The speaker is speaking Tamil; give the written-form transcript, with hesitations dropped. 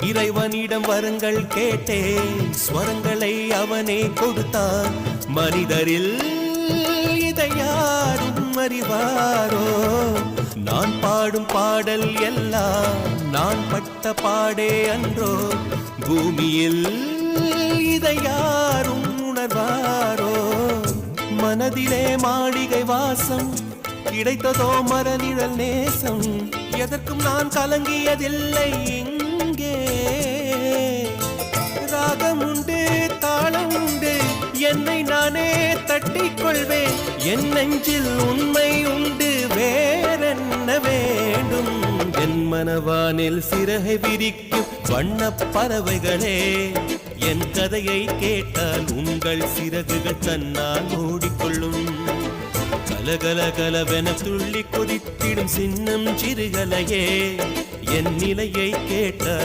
இறைவனிடம் வரங்கள் கேட்டேன், ஸ்வரங்களை அவனே கொடுத்தான். மனிதரில் இதை யாரும் அறிவாரோ? நான் பாடும் பாடல் எல்லாம் நான் பட்ட பாடே அன்றோ? பூமியில் இதை யாரும் உணர்வாரோ? மனதிலே மாளிகை வாசம், கிடைத்ததோ மரநிழல் நேசம். எதற்கும் நான் கலங்கியதில்லை இங்கே. ராகம் உண்டு, தாளம் உண்டு, என்னை நானே தட்டிக் கொள்வேன். என் நெஞ்சில் உண்மை உண்டு, வேறென்ன வேண்டும்? என் மனவானில் சிறகை விரிக்கும் வண்ணப் பறவைகளே, என் கதையை கேட்டால் உங்கள் சிறகுகள் தன்னால் மூடிக்கொள்ளும். கலகல கலவென துள்ளி கொதித்திடும் சின்னம் சிறுகலையே, என் நிலையை கேட்டால்